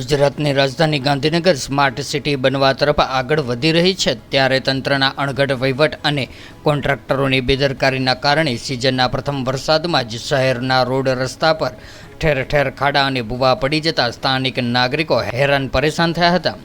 ગુજરાતની રાજધાની Gandhinagar smart city બનવા તરફ આગળ વધી રહી છે, ત્યારે તંત્રના અણઘડ વહીવટ અને કોન્ટ્રાક્ટરોની બેદરકારીના કારણે સિઝનના પ્રથમ વરસાદમાં જ શહેરના રોડ રસ્તા પર ઠેર ઠેર ખાડા અને ભૂવા પડી જતા સ્થાનિક નાગરિકો હેરાન પરેશાન થયા હતા.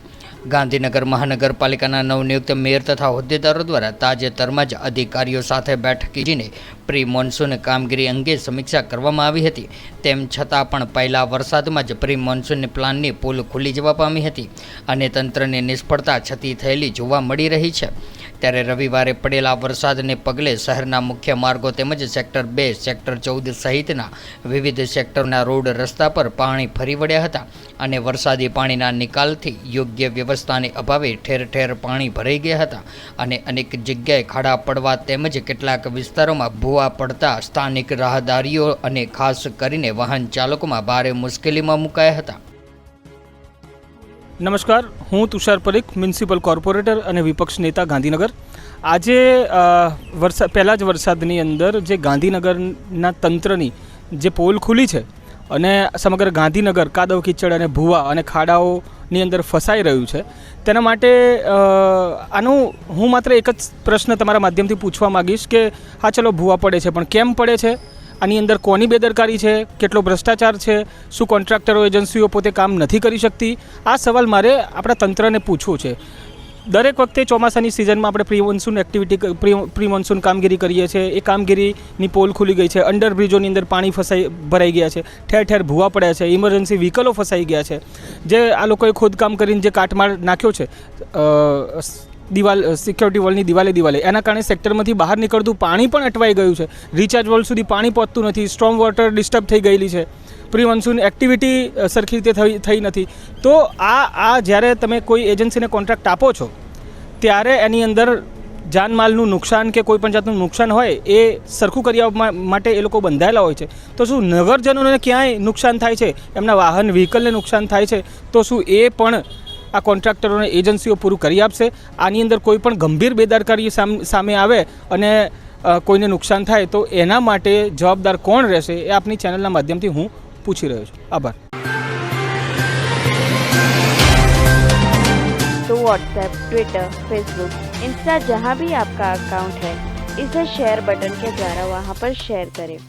ગાંધીનગર મહાનગરપાલિકાના નવનિયુક્ત મેયર તથા હોદ્દેદારો દ્વારા તાજેતરમાં જ અધિકારીઓ સાથે બેઠક યોજીને પ્રી મોન્સૂન કામગીરી અંગે સમીક્ષા કરવામાં આવી હતી. તેમ છતાં પણ પહેલા વરસાદમાં જ પ્રી મોન્સૂન પ્લાનની પુલ ખુલી જવા પામી હતી અને તંત્રની નિષ્ફળતા છતી થયેલી જોવા મળી રહી છે. ત્યારે રવિવારે પડેલા વરસાદને પગલે શહેરના મુખ્ય માર્ગો તેમજ સેક્ટર 2, સેક્ટર 14 સહિતના વિવિધ સેક્ટરના રોડ રસ્તા પર પાણી ફરી વળ્યા હતા અને વરસાદી પાણીના નિકાલથી યોગ્ય વ્યવસ્થાને અભાવે ઠેર ઠેર પાણી ભરાઈ ગયા હતા અને અનેક જગ્યાએ ખાડા પડવા તેમજ કેટલાક વિસ્તારોમાં ભૂવા પડતા સ્થાનિક રાહદારીઓ અને ખાસ કરીને વાહન ચાલકોમાં ભારે મુશ્કેલીમાં મુકાયા હતા. નમસ્કાર, હું તુષાર પરીખ, મ્યુનિસિપલ કોર્પોરેટર અને વિપક્ષ નેતા ગાંધીનગર. આજે પહેલાં જ વરસાદની અંદર જે ગાંધીનગરના તંત્રની જે પોલ ખુલી છે અને સમગ્ર ગાંધીનગર કાદવ કીચડ અને ભૂવા અને ખાડાઓની અંદર ફસાઈ રહ્યું છે, તેના માટે આનું હું માત્ર એક જ પ્રશ્ન તમારા માધ્યમથી પૂછવા માગીશ કે હા ચલો ભૂવા પડે છે, પણ કેમ પડે છે? આની અંદર કોની બેદરકારી છે? કેટલો ભ્રષ્ટાચાર છે? શું કોન્ટ્રાક્ટરો એજન્સીઓ પોતે કામ નથી કરી શકતી? આ સવાલ મારે આપણા તંત્રને પૂછવો છે. દરેક વખતે ચોમાસાની સિઝનમાં આપણે pre monsoon activity pre monsoon કામગીરી કરીએ છીએ. એ કામગીરીની પોલ ખુલી ગઈ છે, અંડરબ્રિજોની અંદર પાણી ભરાઈ ગયા છે, ઠેર ઠેર ભૂવા પડ્યા છે, ઇમરજન્સી વ્હીકલો ફસાઈ ગયા છે. જે આ લોકોએ ખોદકામ કરીને જે કાટમાળ નાખ્યો છે દિવાલ, સિક્યોરિટી વોલની દિવાલે, એના કારણે સેક્ટરમાંથી બહાર નીકળતું પાણી પણ અટવાઈ ગયું છે. રિચાર્જ વોલ સુધી પાણી પહોંચતું નથી. સ્ટ્રોમ વોટર ડિસ્ટર્બ થઈ ગયેલી છે. પ્રી મોન્સૂન એક્ટિવિટી સરખી રીતે થઈ નથી. તો આ જ્યારે તમે કોઈ એજન્સીને કોન્ટ્રાક્ટ આપો છો ત્યારે એની અંદર જાનમાલનું નુકસાન કે કોઈ પણ જાતનું નુકસાન હોય એ સરખું કરવા માટે એ લોકો બંધાયેલા હોય છે. તો શું નગરજનોને ક્યાંય નુકસાન થાય છે? એમના વાહન વ્હીકલને નુકસાન થાય છે? તો શું એ પણ આ કોન્ટ્રાક્ટરોને એજન્સીઓ પૂરું કરી આપશે? આની અંદર કોઈ પણ ગંભીર બેદરકારી સામે આવે અને કોઈને નુકસાન થાય તો એના માટે જવાબદાર કોણ રહેશે? એ આપની ચેનલના માધ્યમથી હું પૂછી રહ્યો છું. આભાર. तो व्हाट्सएप, ट्विटर, फेसबुक, इंस्टा जहाँ भी आपका अकाउंट है, इसे शेयर बटन के द्वारा वहाँ पर शेयर करें.